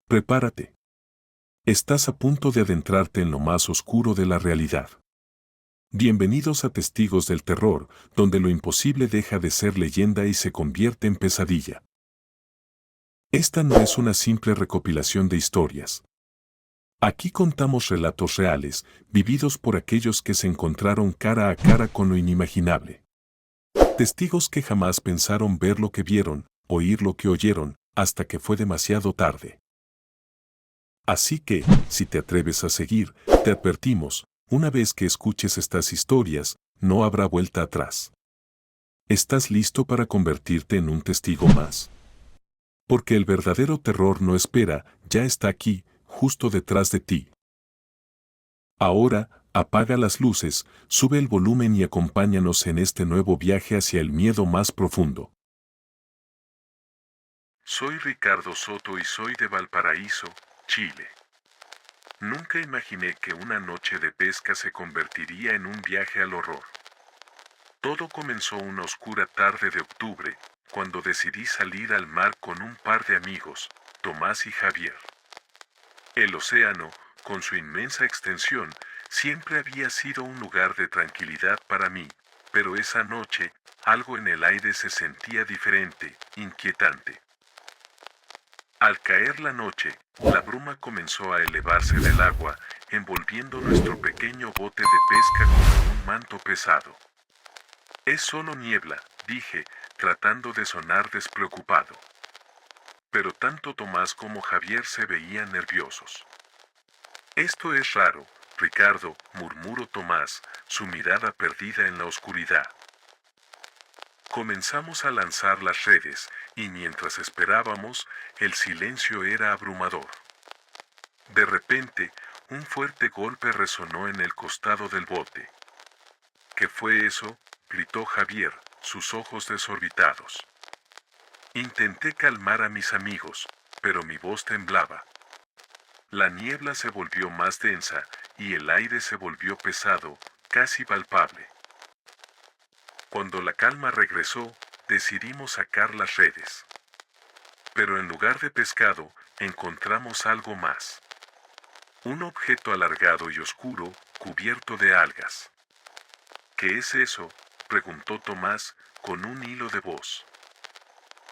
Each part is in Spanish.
Prepárate. Estás a punto de adentrarte en lo más oscuro de la realidad. Bienvenidos a Testigos del Terror, donde lo imposible deja de ser leyenda y se convierte en pesadilla. Esta no es una simple recopilación de historias. Aquí contamos relatos reales, vividos por aquellos que se encontraron cara a cara con lo inimaginable. Testigos que jamás pensaron ver lo que vieron, oír lo que oyeron, hasta que fue demasiado tarde. Así que, si te atreves a seguir, te advertimos, una vez que escuches estas historias, no habrá vuelta atrás. ¿Estás listo para convertirte en un testigo más? Porque el verdadero terror no espera, ya está aquí, justo detrás de ti. Ahora, apaga las luces, sube el volumen y acompáñanos en este nuevo viaje hacia el miedo más profundo. Soy Ricardo Soto y soy de Valparaíso, Chile. Nunca imaginé que una noche de pesca se convertiría en un viaje al horror. Todo comenzó una oscura tarde de octubre, cuando decidí salir al mar con un par de amigos, Tomás y Javier. El océano, con su inmensa extensión, siempre había sido un lugar de tranquilidad para mí, pero esa noche, algo en el aire se sentía diferente, inquietante. Al caer la noche, la bruma comenzó a elevarse del agua, envolviendo nuestro pequeño bote de pesca como un manto pesado. Es solo niebla, dije, tratando de sonar despreocupado. Pero tanto Tomás como Javier se veían nerviosos. Esto es raro, Ricardo, murmuró Tomás, su mirada perdida en la oscuridad. Comenzamos a lanzar las redes, y mientras esperábamos, el silencio era abrumador. De repente, un fuerte golpe resonó en el costado del bote. ¿Qué fue eso?, gritó Javier, sus ojos desorbitados. Intenté calmar a mis amigos, pero mi voz temblaba. La niebla se volvió más densa, y el aire se volvió pesado, casi palpable. Cuando la calma regresó, decidimos sacar las redes. Pero en lugar de pescado, encontramos algo más. Un objeto alargado y oscuro, cubierto de algas. ¿Qué es eso?, preguntó Tomás, con un hilo de voz.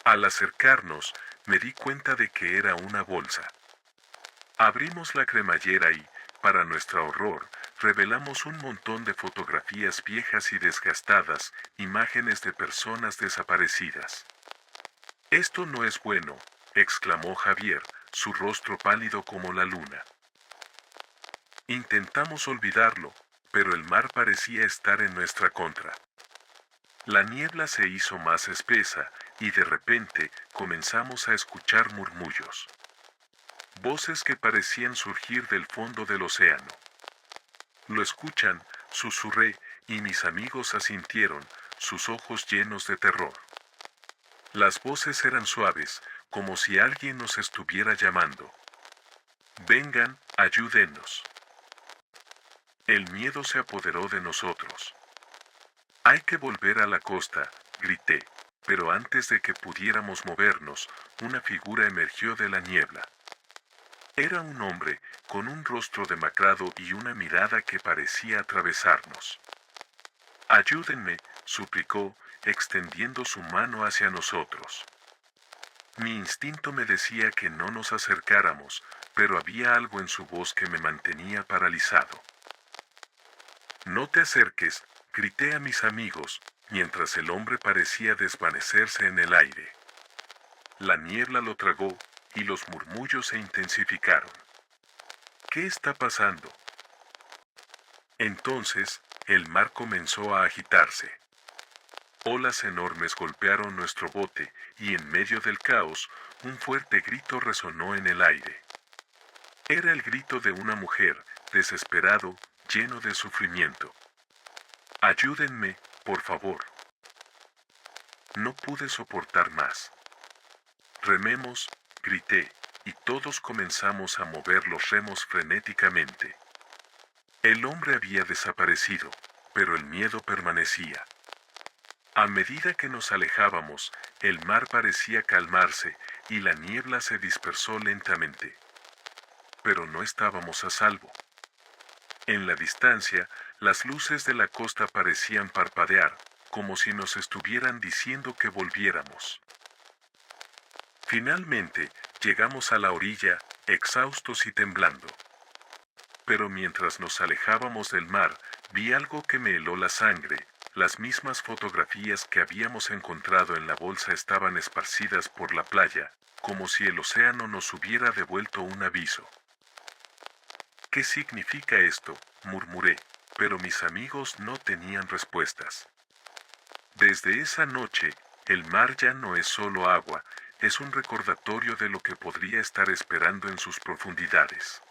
Al acercarnos, me di cuenta de que era una bolsa. Abrimos la cremallera y, para nuestro horror, revelamos un montón de fotografías viejas y desgastadas, imágenes de personas desaparecidas. «Esto no es bueno», exclamó Javier, su rostro pálido como la luna. Intentamos olvidarlo, pero el mar parecía estar en nuestra contra. La niebla se hizo más espesa, y de repente comenzamos a escuchar murmullos. Voces que parecían surgir del fondo del océano. «¿Lo escuchan?», susurré, y mis amigos asintieron, sus ojos llenos de terror. Las voces eran suaves, como si alguien nos estuviera llamando. «Vengan, ayúdennos». El miedo se apoderó de nosotros. «Hay que volver a la costa», grité, pero antes de que pudiéramos movernos, una figura emergió de la niebla. Era un hombre, con un rostro demacrado y una mirada que parecía atravesarnos. «Ayúdenme», suplicó, extendiendo su mano hacia nosotros. Mi instinto me decía que no nos acercáramos, pero había algo en su voz que me mantenía paralizado. «No te acerques», grité a mis amigos, mientras el hombre parecía desvanecerse en el aire. La niebla lo tragó, y los murmullos se intensificaron. «¿Qué está pasando?». Entonces, el mar comenzó a agitarse. Olas enormes golpearon nuestro bote, y en medio del caos, un fuerte grito resonó en el aire. Era el grito de una mujer, desesperado, lleno de sufrimiento. «Ayúdenme, por favor». No pude soportar más. «Rememos», grité, y todos comenzamos a mover los remos frenéticamente. El hombre había desaparecido, pero el miedo permanecía. A medida que nos alejábamos, el mar parecía calmarse, y la niebla se dispersó lentamente. pero no estábamos a salvo. En la distancia, las luces de la costa parecían parpadear, como si nos estuvieran diciendo que volviéramos. Finalmente, llegamos a la orilla, exhaustos y temblando. Pero mientras nos alejábamos del mar, vi algo que me heló la sangre. Las mismas fotografías que habíamos encontrado en la bolsa estaban esparcidas por la playa, como si el océano nos hubiera devuelto un aviso. ¿Qué significa esto?, murmuré, pero mis amigos no tenían respuestas. Desde esa noche, el mar ya no es solo agua, es un recordatorio de lo que podría estar esperando en sus profundidades.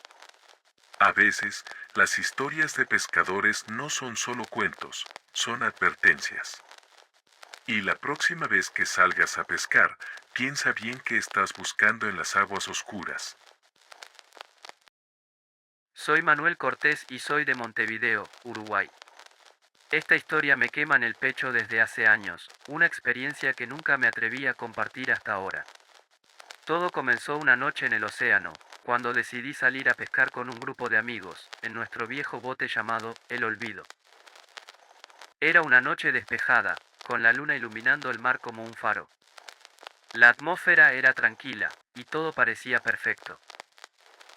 A veces, las historias de pescadores no son solo cuentos, son advertencias. Y la próxima vez que salgas a pescar, piensa bien qué estás buscando en las aguas oscuras. Soy Manuel Cortés y soy de Montevideo, Uruguay. Esta historia me quema en el pecho desde hace años, una experiencia que nunca me atreví a compartir hasta ahora. Todo comenzó una noche en el océano, cuando decidí salir a pescar con un grupo de amigos, en nuestro viejo bote llamado El Olvido. Era una noche despejada, con la luna iluminando el mar como un faro. La atmósfera era tranquila, y todo parecía perfecto.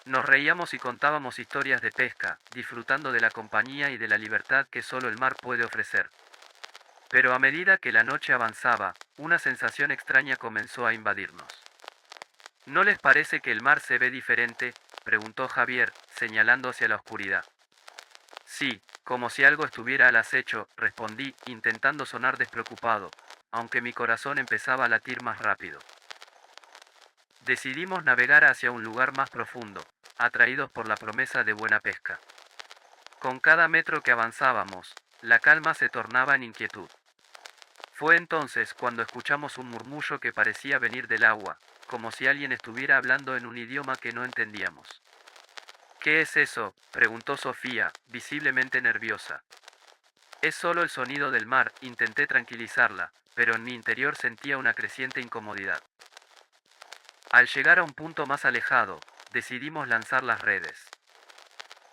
Nos reíamos y contábamos historias de pesca, disfrutando de la compañía y de la libertad que solo el mar puede ofrecer. Pero a medida que la noche avanzaba, una sensación extraña comenzó a invadirnos. ¿No les parece que el mar se ve diferente?, preguntó Javier, señalando hacia la oscuridad. Sí, como si algo estuviera al acecho, respondí, intentando sonar despreocupado, aunque mi corazón empezaba a latir más rápido. Decidimos navegar hacia un lugar más profundo, atraídos por la promesa de buena pesca. Con cada metro que avanzábamos, la calma se tornaba en inquietud. Fue entonces cuando escuchamos un murmullo que parecía venir del agua, como si alguien estuviera hablando en un idioma que no entendíamos. ¿Qué es eso?, preguntó Sofía, visiblemente nerviosa. Es solo el sonido del mar, intenté tranquilizarla, pero en mi interior sentía una creciente incomodidad. Al llegar a un punto más alejado, decidimos lanzar las redes.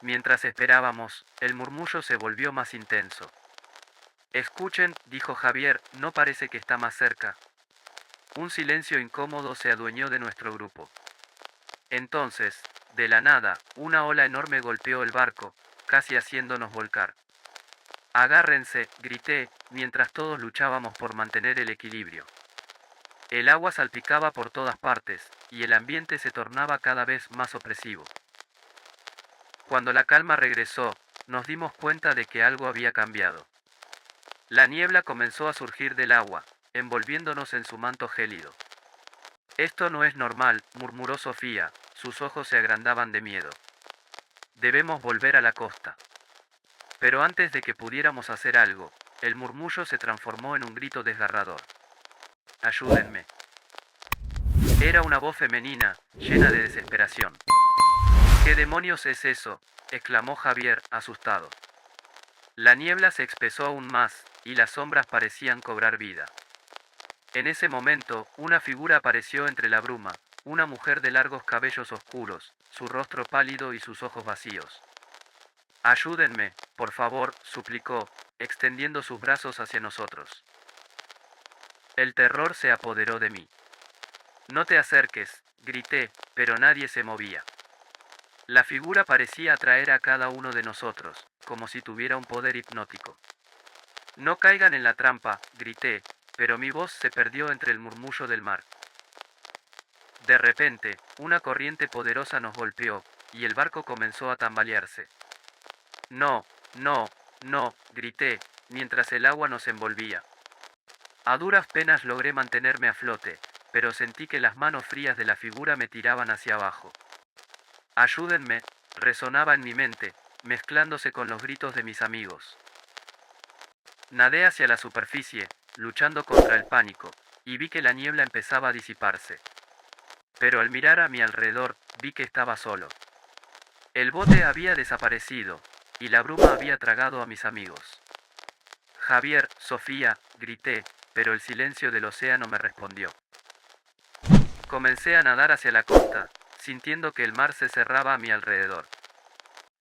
Mientras esperábamos, el murmullo se volvió más intenso. Escuchen, dijo Javier, no parece que está más cerca. Un silencio incómodo se adueñó de nuestro grupo. Entonces, de la nada, una ola enorme golpeó el barco, casi haciéndonos volcar. Agárrense, grité, mientras todos luchábamos por mantener el equilibrio. El agua salpicaba por todas partes, y el ambiente se tornaba cada vez más opresivo. Cuando la calma regresó, nos dimos cuenta de que algo había cambiado. La niebla comenzó a surgir del agua, envolviéndonos en su manto gélido. Esto no es normal, murmuró Sofía, sus ojos se agrandaban de miedo. Debemos volver a la costa. Pero antes de que pudiéramos hacer algo, el murmullo se transformó en un grito desgarrador. Ayúdenme. Era una voz femenina, llena de desesperación. ¿Qué demonios es eso?, exclamó Javier, asustado. La niebla se espesó aún más, y las sombras parecían cobrar vida. En ese momento, una figura apareció entre la bruma, una mujer de largos cabellos oscuros, su rostro pálido y sus ojos vacíos. Ayúdenme, por favor, suplicó, extendiendo sus brazos hacia nosotros. El terror se apoderó de mí. No te acerques, grité, pero nadie se movía. La figura parecía atraer a cada uno de nosotros, como si tuviera un poder hipnótico. No caigan en la trampa, grité, pero mi voz se perdió entre el murmullo del mar. De repente, una corriente poderosa nos golpeó, y el barco comenzó a tambalearse. No, no, no, grité, mientras el agua nos envolvía. A duras penas logré mantenerme a flote, pero sentí que las manos frías de la figura me tiraban hacia abajo. Ayúdenme, resonaba en mi mente, mezclándose con los gritos de mis amigos. Nadé hacia la superficie, luchando contra el pánico, y vi que la niebla empezaba a disiparse. Pero al mirar a mi alrededor, vi que estaba solo. El bote había desaparecido, y la bruma había tragado a mis amigos. Javier, Sofía, grité, pero el silencio del océano me respondió. Comencé a nadar hacia la costa, sintiendo que el mar se cerraba a mi alrededor.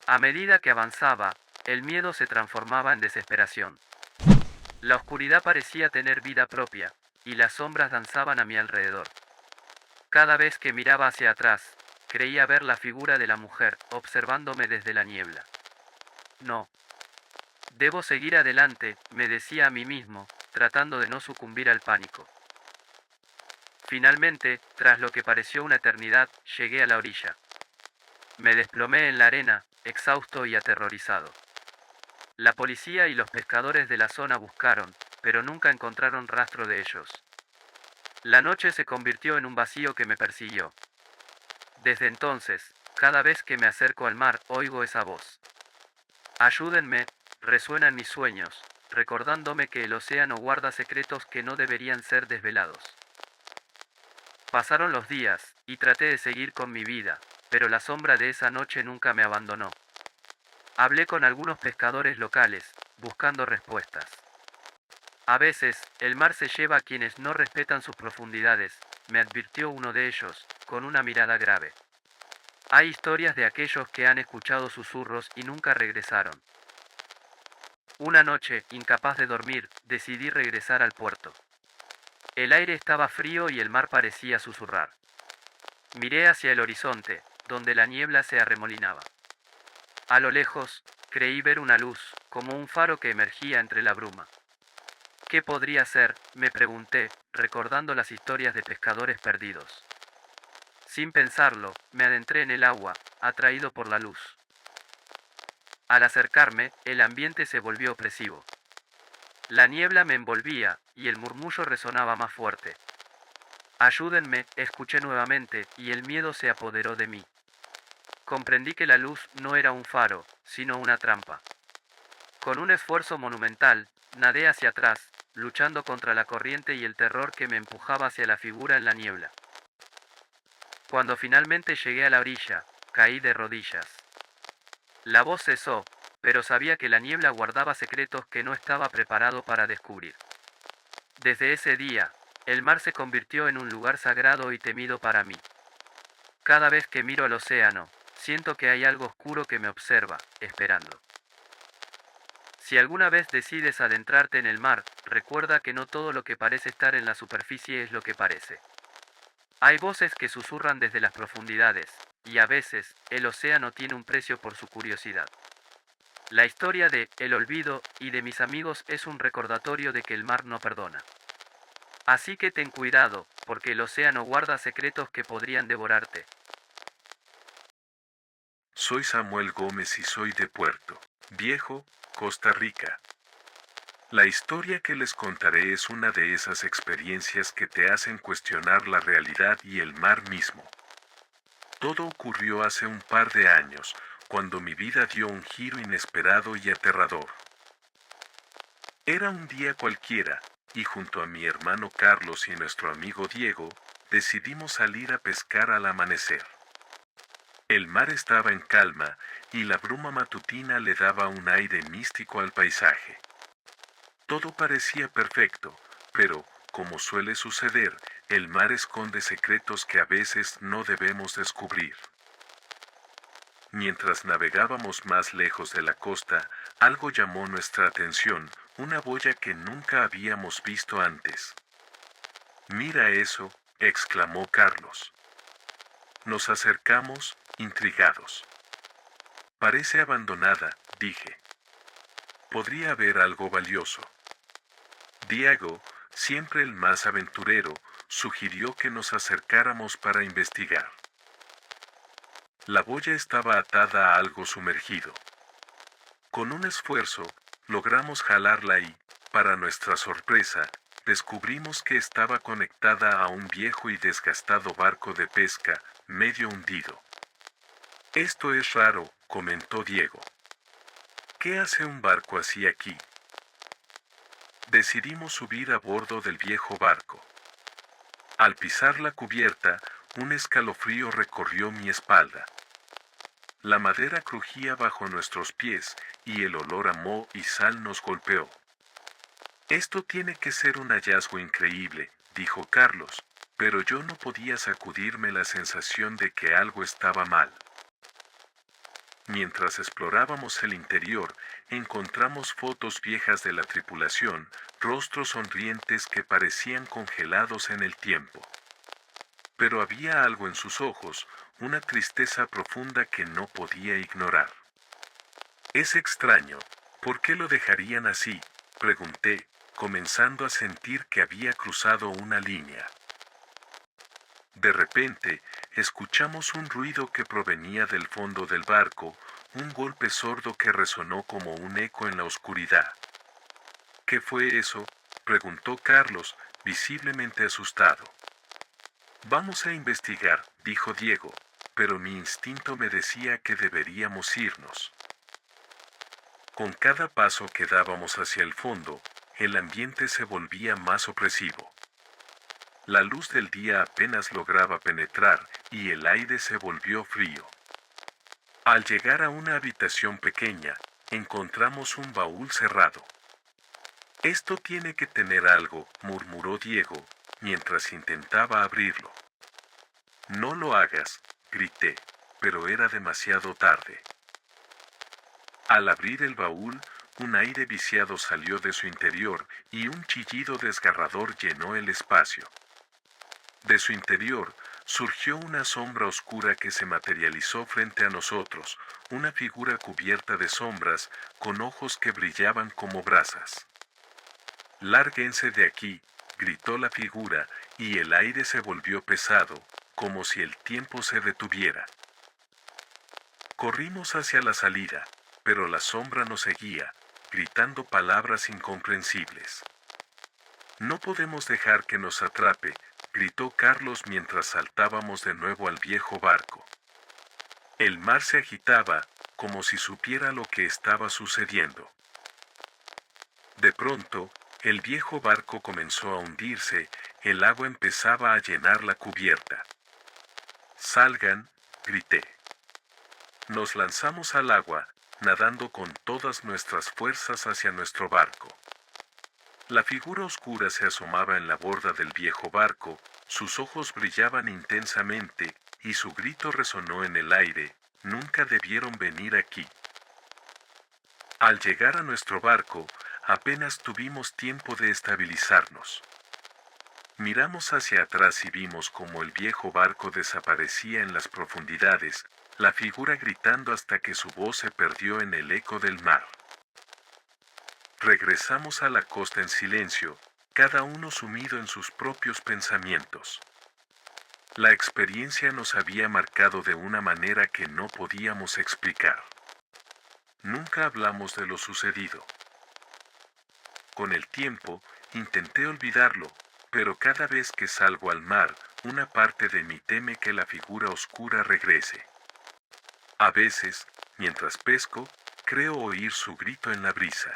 A medida que avanzaba, el miedo se transformaba en desesperación. La oscuridad parecía tener vida propia, y las sombras danzaban a mi alrededor. Cada vez que miraba hacia atrás, creía ver la figura de la mujer observándome desde la niebla. No. Debo seguir adelante, me decía a mí mismo, tratando de no sucumbir al pánico. Finalmente, tras lo que pareció una eternidad, llegué a la orilla. Me desplomé en la arena, exhausto y aterrorizado. La policía y los pescadores de la zona buscaron, pero nunca encontraron rastro de ellos. La noche se convirtió en un vacío que me persiguió. Desde entonces, cada vez que me acerco al mar, oigo esa voz. Ayúdenme, resuena en mis sueños, recordándome que el océano guarda secretos que no deberían ser desvelados. Pasaron los días, y traté de seguir con mi vida, pero la sombra de esa noche nunca me abandonó. Hablé con algunos pescadores locales, buscando respuestas. A veces, el mar se lleva a quienes no respetan sus profundidades, me advirtió uno de ellos, con una mirada grave. Hay historias de aquellos que han escuchado susurros y nunca regresaron. Una noche, incapaz de dormir, decidí regresar al puerto. El aire estaba frío y el mar parecía susurrar. Miré hacia el horizonte, donde la niebla se arremolinaba. A lo lejos, creí ver una luz, como un faro que emergía entre la bruma. ¿Qué podría ser?, me pregunté, recordando las historias de pescadores perdidos. Sin pensarlo, me adentré en el agua, atraído por la luz. Al acercarme, el ambiente se volvió opresivo. La niebla me envolvía, y el murmullo resonaba más fuerte. Ayúdenme, escuché nuevamente, y el miedo se apoderó de mí. Comprendí que la luz no era un faro, sino una trampa. Con un esfuerzo monumental, nadé hacia atrás, luchando contra la corriente y el terror que me empujaba hacia la figura en la niebla. Cuando finalmente llegué a la orilla, caí de rodillas. La voz cesó, pero sabía que la niebla guardaba secretos que no estaba preparado para descubrir. Desde ese día, el mar se convirtió en un lugar sagrado y temido para mí. Cada vez que miro al océano, siento que hay algo oscuro que me observa, esperando. Si alguna vez decides adentrarte en el mar, recuerda que no todo lo que parece estar en la superficie es lo que parece. Hay voces que susurran desde las profundidades, y a veces, el océano tiene un precio por su curiosidad. La historia de El olvido y de mis amigos es un recordatorio de que el mar no perdona. Así que ten cuidado, porque el océano guarda secretos que podrían devorarte. Soy Samuel Gómez y soy de Puerto Viejo, Costa Rica. La historia que les contaré es una de esas experiencias que te hacen cuestionar la realidad y el mar mismo. Todo ocurrió hace un par de años, cuando mi vida dio un giro inesperado y aterrador. Era un día cualquiera, y junto a mi hermano Carlos y nuestro amigo Diego, decidimos salir a pescar al amanecer. El mar estaba en calma, y la bruma matutina le daba un aire místico al paisaje. Todo parecía perfecto, pero, como suele suceder, el mar esconde secretos que a veces no debemos descubrir. Mientras navegábamos más lejos de la costa, algo llamó nuestra atención, una boya que nunca habíamos visto antes. «Mira eso», exclamó Carlos. Nos acercamos, intrigados. «Parece abandonada», dije. «Podría haber algo valioso». Diego, siempre el más aventurero, sugirió que nos acercáramos para investigar. La boya estaba atada a algo sumergido. Con un esfuerzo, logramos jalarla y, para nuestra sorpresa, descubrimos que estaba conectada a un viejo y desgastado barco de pesca, medio hundido. «Esto es raro», comentó Diego. «¿Qué hace un barco así aquí?» Decidimos subir a bordo del viejo barco. Al pisar la cubierta, un escalofrío recorrió mi espalda. La madera crujía bajo nuestros pies, y el olor a moho y sal nos golpeó. «Esto tiene que ser un hallazgo increíble», dijo Carlos, pero yo no podía sacudirme la sensación de que algo estaba mal. Mientras explorábamos el interior, encontramos fotos viejas de la tripulación, rostros sonrientes que parecían congelados en el tiempo. Pero había algo en sus ojos, una tristeza profunda que no podía ignorar. Es extraño, ¿por qué lo dejarían así?, pregunté, comenzando a sentir que había cruzado una línea. De repente, escuchamos un ruido que provenía del fondo del barco, un golpe sordo que resonó como un eco en la oscuridad. ¿Qué fue eso?, preguntó Carlos, visiblemente asustado. Vamos a investigar, dijo Diego, pero mi instinto me decía que deberíamos irnos. Con cada paso que dábamos hacia el fondo, el ambiente se volvía más opresivo. La luz del día apenas lograba penetrar y el aire se volvió frío. Al llegar a una habitación pequeña, encontramos un baúl cerrado. Esto tiene que tener algo, murmuró Diego, mientras intentaba abrirlo. No lo hagas, grité, pero era demasiado tarde. Al abrir el baúl, un aire viciado salió de su interior y un chillido desgarrador llenó el espacio. De su interior, surgió una sombra oscura que se materializó frente a nosotros, una figura cubierta de sombras, con ojos que brillaban como brasas. «Lárguense de aquí», gritó la figura, y el aire se volvió pesado, como si el tiempo se detuviera. Corrimos hacia la salida, pero la sombra nos seguía, gritando palabras incomprensibles. «No podemos dejar que nos atrape», gritó Carlos mientras saltábamos de nuevo al viejo barco. El mar se agitaba, como si supiera lo que estaba sucediendo. De pronto, el viejo barco comenzó a hundirse, el agua empezaba a llenar la cubierta. «Salgan», grité. Nos lanzamos al agua, nadando con todas nuestras fuerzas hacia nuestro barco. La figura oscura se asomaba en la borda del viejo barco, sus ojos brillaban intensamente, y su grito resonó en el aire: «Nunca debieron venir aquí». Al llegar a nuestro barco, apenas tuvimos tiempo de estabilizarnos. Miramos hacia atrás y vimos cómo el viejo barco desaparecía en las profundidades, la figura gritando hasta que su voz se perdió en el eco del mar. Regresamos a la costa en silencio, cada uno sumido en sus propios pensamientos. La experiencia nos había marcado de una manera que no podíamos explicar. Nunca hablamos de lo sucedido. Con el tiempo, intenté olvidarlo, pero cada vez que salgo al mar, una parte de mí teme que la figura oscura regrese. A veces, mientras pesco, creo oír su grito en la brisa.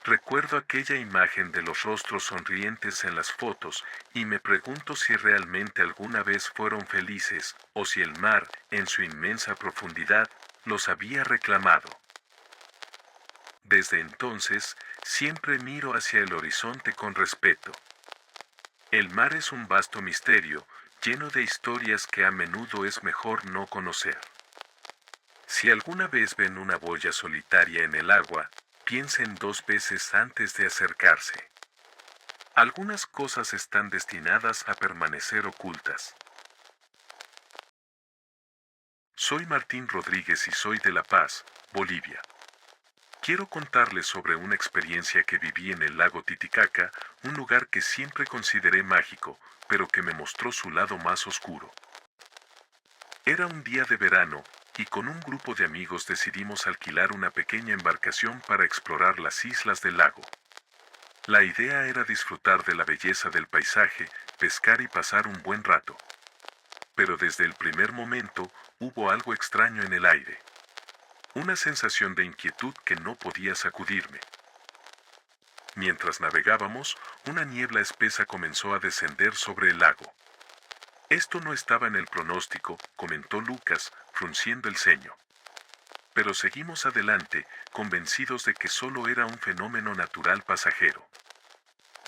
Recuerdo aquella imagen de los rostros sonrientes en las fotos, y me pregunto si realmente alguna vez fueron felices, o si el mar, en su inmensa profundidad, los había reclamado. Desde entonces, siempre miro hacia el horizonte con respeto. El mar es un vasto misterio, lleno de historias que a menudo es mejor no conocer. Si alguna vez ven una boya solitaria en el agua, piensen 2 veces antes de acercarse. Algunas cosas están destinadas a permanecer ocultas. Soy Martín Rodríguez y soy de La Paz, Bolivia. Quiero contarles sobre una experiencia que viví en el lago Titicaca, un lugar que siempre consideré mágico, pero que me mostró su lado más oscuro. Era un día de verano, y con un grupo de amigos decidimos alquilar una pequeña embarcación para explorar las islas del lago. La idea era disfrutar de la belleza del paisaje, pescar y pasar un buen rato. Pero desde el primer momento, hubo algo extraño en el aire. Una sensación de inquietud que no podía sacudirme. Mientras navegábamos, una niebla espesa comenzó a descender sobre el lago. «Esto no estaba en el pronóstico», comentó Lucas, frunciendo el ceño. Pero seguimos adelante, convencidos de que solo era un fenómeno natural pasajero.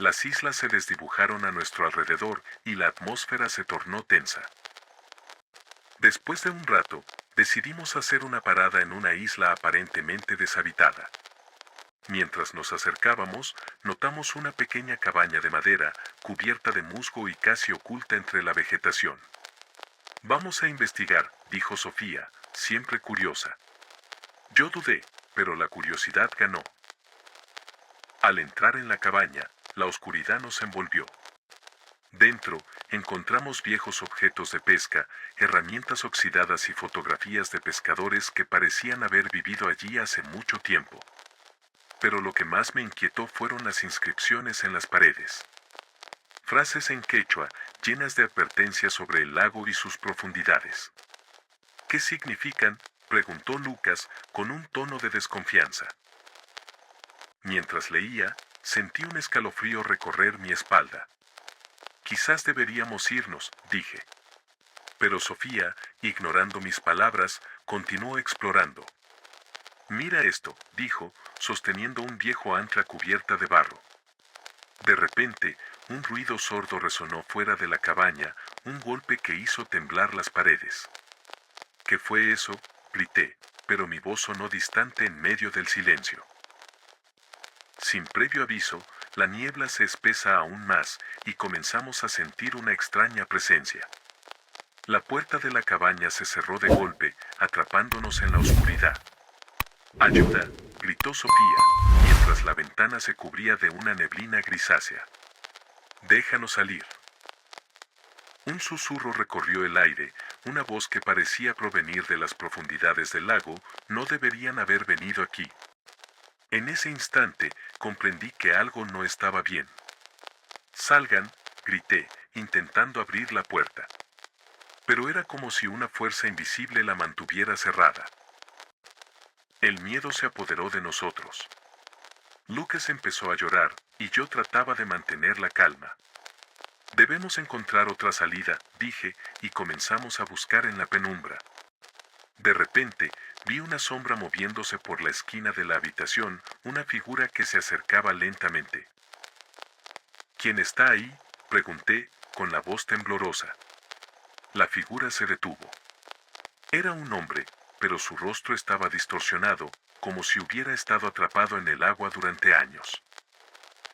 Las islas se desdibujaron a nuestro alrededor y la atmósfera se tornó tensa. Después de un rato, decidimos hacer una parada en una isla aparentemente deshabitada. Mientras nos acercábamos, notamos una pequeña cabaña de madera, cubierta de musgo y casi oculta entre la vegetación. Vamos a investigar, dijo Sofía, siempre curiosa. Yo dudé, pero la curiosidad ganó. Al entrar en la cabaña, la oscuridad nos envolvió. Dentro, encontramos viejos objetos de pesca, herramientas oxidadas y fotografías de pescadores que parecían haber vivido allí hace mucho tiempo. Pero lo que más me inquietó fueron las inscripciones en las paredes. Frases en quechua, llenas de advertencias sobre el lago y sus profundidades. ¿Qué significan?, preguntó Lucas, con un tono de desconfianza. Mientras leía, sentí un escalofrío recorrer mi espalda. Quizás deberíamos irnos, dije. Pero Sofía, ignorando mis palabras, continuó explorando. Mira esto, dijo, sosteniendo un viejo ancla cubierta de barro. De repente, un ruido sordo resonó fuera de la cabaña, un golpe que hizo temblar las paredes. ¿Qué fue eso?, grité, pero mi voz sonó distante en medio del silencio. Sin previo aviso, la niebla se espesa aún más, y comenzamos a sentir una extraña presencia. La puerta de la cabaña se cerró de golpe, atrapándonos en la oscuridad. ¡Ayuda!, gritó Sofía, mientras la ventana se cubría de una neblina grisácea. ¡Déjanos salir! Un susurro recorrió el aire, una voz que parecía provenir de las profundidades del lago. No deberían haber venido aquí. En ese instante, comprendí que algo no estaba bien. ¡Salgan!, grité, intentando abrir la puerta. Pero era como si una fuerza invisible la mantuviera cerrada. El miedo se apoderó de nosotros. Lucas empezó a llorar, y yo trataba de mantener la calma. Debemos encontrar otra salida, dije, y comenzamos a buscar en la penumbra. De repente, vi una sombra moviéndose por la esquina de la habitación, una figura que se acercaba lentamente. ¿Quién está ahí?, pregunté, con la voz temblorosa. La figura se detuvo. Era un hombre, pero su rostro estaba distorsionado, como si hubiera estado atrapado en el agua durante años.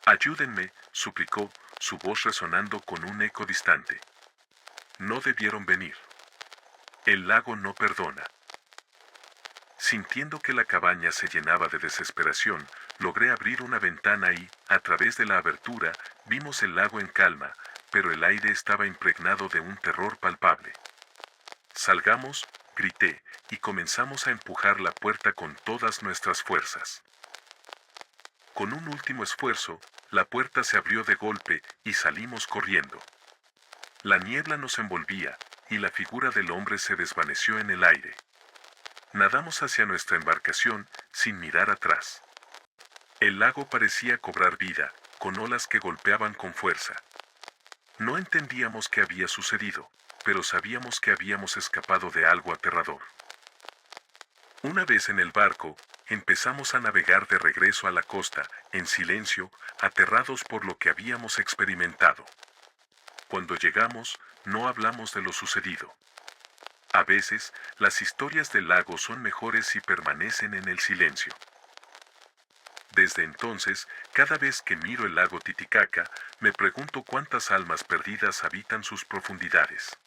Ayúdenme, suplicó, su voz resonando con un eco distante. No debieron venir. El lago no perdona. Sintiendo que la cabaña se llenaba de desesperación, logré abrir una ventana y, a través de la abertura, vimos el lago en calma, pero el aire estaba impregnado de un terror palpable. Salgamos, grité, y comenzamos a empujar la puerta con todas nuestras fuerzas. Con un último esfuerzo, la puerta se abrió de golpe y salimos corriendo. La niebla nos envolvía, y la figura del hombre se desvaneció en el aire. Nadamos hacia nuestra embarcación, sin mirar atrás. El lago parecía cobrar vida, con olas que golpeaban con fuerza. No entendíamos qué había sucedido, pero sabíamos que habíamos escapado de algo aterrador. Una vez en el barco, empezamos a navegar de regreso a la costa, en silencio, aterrados por lo que habíamos experimentado. Cuando llegamos, no hablamos de lo sucedido. A veces, las historias del lago son mejores si permanecen en el silencio. Desde entonces, cada vez que miro el lago Titicaca, me pregunto cuántas almas perdidas habitan sus profundidades.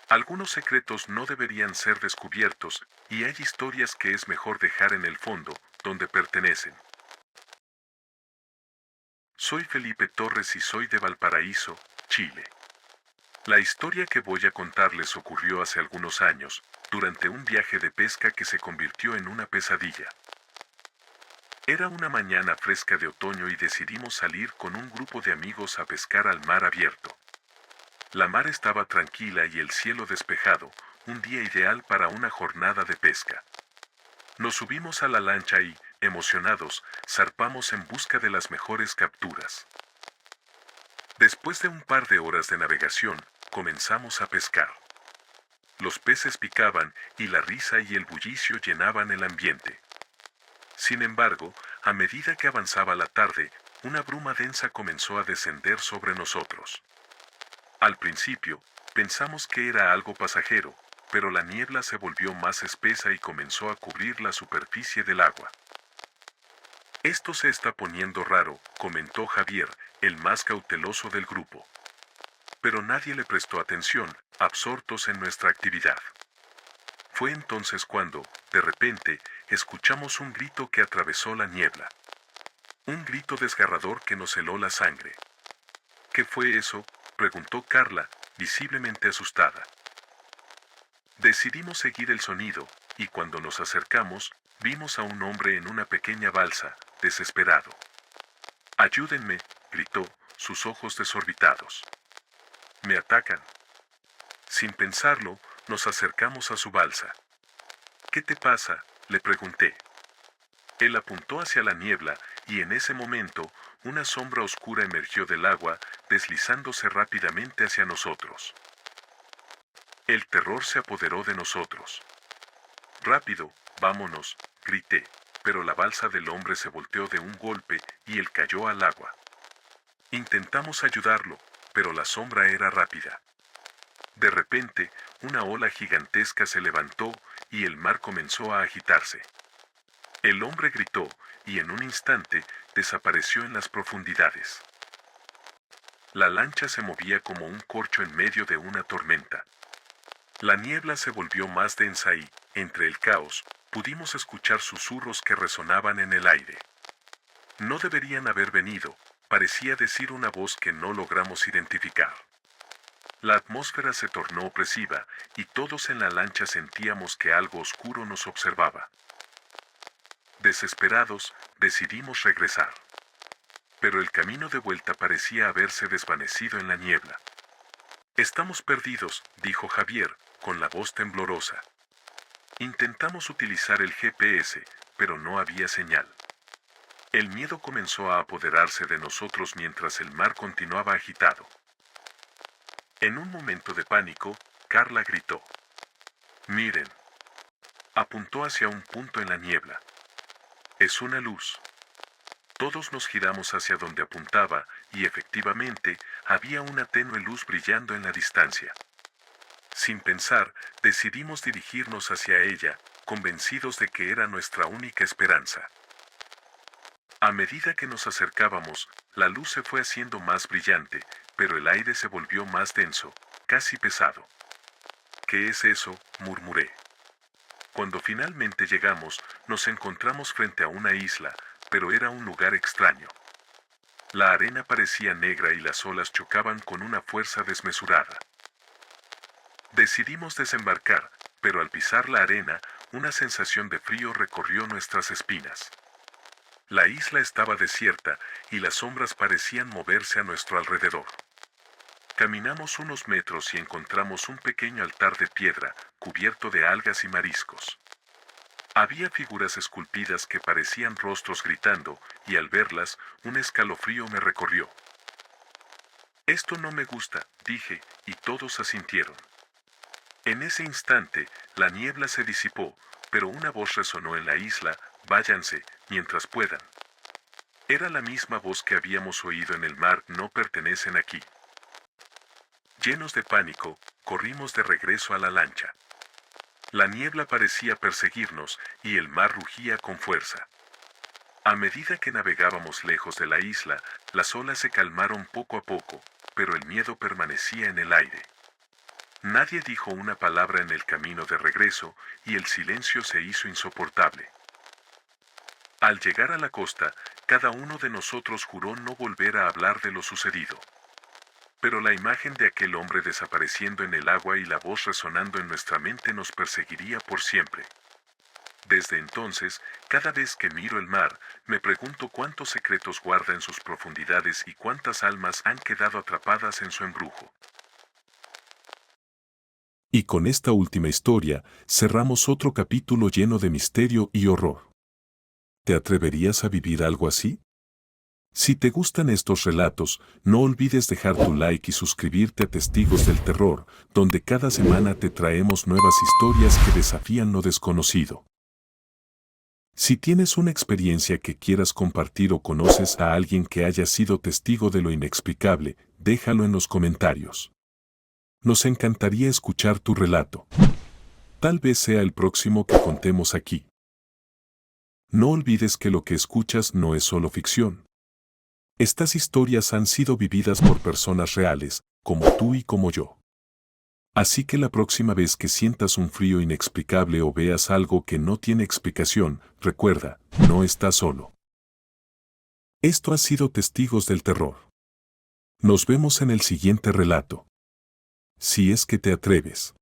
Algunos secretos no deberían ser descubiertos, y hay historias que es mejor dejar en el fondo, donde pertenecen. Soy Felipe Torres y soy de Valparaíso, Chile. La historia que voy a contarles ocurrió hace algunos años, durante un viaje de pesca que se convirtió en una pesadilla. Era una mañana fresca de otoño y decidimos salir con un grupo de amigos a pescar al mar abierto. La mar estaba tranquila y el cielo despejado, un día ideal para una jornada de pesca. Nos subimos a la lancha y, emocionados, zarpamos en busca de las mejores capturas. Después de un par de horas de navegación, comenzamos a pescar. Los peces picaban, y la risa y el bullicio llenaban el ambiente. Sin embargo, a medida que avanzaba la tarde, una bruma densa comenzó a descender sobre nosotros. Al principio, pensamos que era algo pasajero, pero la niebla se volvió más espesa y comenzó a cubrir la superficie del agua. Esto se está poniendo raro, comentó Javier, el más cauteloso del grupo. Pero nadie le prestó atención, absortos en nuestra actividad. Fue entonces cuando, de repente, escuchamos un grito que atravesó la niebla. Un grito desgarrador que nos heló la sangre. ¿Qué fue eso?, preguntó Carla, visiblemente asustada. Decidimos seguir el sonido, y cuando nos acercamos, vimos a un hombre en una pequeña balsa, desesperado. «Ayúdenme», gritó, sus ojos desorbitados. «Me atacan». Sin pensarlo, nos acercamos a su balsa. «¿Qué te pasa?», le pregunté. Él apuntó hacia la niebla, y en ese momento, una sombra oscura emergió del agua, deslizándose rápidamente hacia nosotros. El terror se apoderó de nosotros. «Rápido, vámonos», grité, pero la balsa del hombre se volteó de un golpe, y él cayó al agua. Intentamos ayudarlo, pero la sombra era rápida. De repente, una ola gigantesca se levantó, y el mar comenzó a agitarse. El hombre gritó, y en un instante, desapareció en las profundidades. La lancha se movía como un corcho en medio de una tormenta. La niebla se volvió más densa y, entre el caos, pudimos escuchar susurros que resonaban en el aire. No deberían haber venido, parecía decir una voz que no logramos identificar. La atmósfera se tornó opresiva, y todos en la lancha sentíamos que algo oscuro nos observaba. Desesperados, decidimos regresar. Pero el camino de vuelta parecía haberse desvanecido en la niebla. «Estamos perdidos», dijo Javier, con la voz temblorosa. Intentamos utilizar el GPS, pero no había señal. El miedo comenzó a apoderarse de nosotros mientras el mar continuaba agitado. En un momento de pánico, Carla gritó. «Miren». Apuntó hacia un punto en la niebla. «Es una luz». Todos nos giramos hacia donde apuntaba, y efectivamente, había una tenue luz brillando en la distancia. Sin pensar, decidimos dirigirnos hacia ella, convencidos de que era nuestra única esperanza. A medida que nos acercábamos, la luz se fue haciendo más brillante, pero el aire se volvió más denso, casi pesado. «¿Qué es eso?», murmuré. Cuando finalmente llegamos, nos encontramos frente a una isla, pero era un lugar extraño. La arena parecía negra y las olas chocaban con una fuerza desmesurada. Decidimos desembarcar, pero al pisar la arena, una sensación de frío recorrió nuestras espinas. La isla estaba desierta, y las sombras parecían moverse a nuestro alrededor. Caminamos unos metros y encontramos un pequeño altar de piedra, cubierto de algas y mariscos. Había figuras esculpidas que parecían rostros gritando, y al verlas, un escalofrío me recorrió. «Esto no me gusta», dije, y todos asintieron. En ese instante, la niebla se disipó, pero una voz resonó en la isla: «Váyanse, mientras puedan». Era la misma voz que habíamos oído en el mar: «No pertenecen aquí». Llenos de pánico, corrimos de regreso a la lancha. La niebla parecía perseguirnos, y el mar rugía con fuerza. A medida que navegábamos lejos de la isla, las olas se calmaron poco a poco, pero el miedo permanecía en el aire. Nadie dijo una palabra en el camino de regreso, y el silencio se hizo insoportable. Al llegar a la costa, cada uno de nosotros juró no volver a hablar de lo sucedido. Pero la imagen de aquel hombre desapareciendo en el agua y la voz resonando en nuestra mente nos perseguiría por siempre. Desde entonces, cada vez que miro el mar, me pregunto cuántos secretos guarda en sus profundidades y cuántas almas han quedado atrapadas en su embrujo. Y con esta última historia, cerramos otro capítulo lleno de misterio y horror. ¿Te atreverías a vivir algo así? Si te gustan estos relatos, no olvides dejar tu like y suscribirte a Testigos del Terror, donde cada semana te traemos nuevas historias que desafían lo desconocido. Si tienes una experiencia que quieras compartir o conoces a alguien que haya sido testigo de lo inexplicable, déjalo en los comentarios. Nos encantaría escuchar tu relato. Tal vez sea el próximo que contemos aquí. No olvides que lo que escuchas no es solo ficción. Estas historias han sido vividas por personas reales, como tú y como yo. Así que la próxima vez que sientas un frío inexplicable o veas algo que no tiene explicación, recuerda, no estás solo. Esto ha sido Testigos del Terror. Nos vemos en el siguiente relato. Si es que te atreves.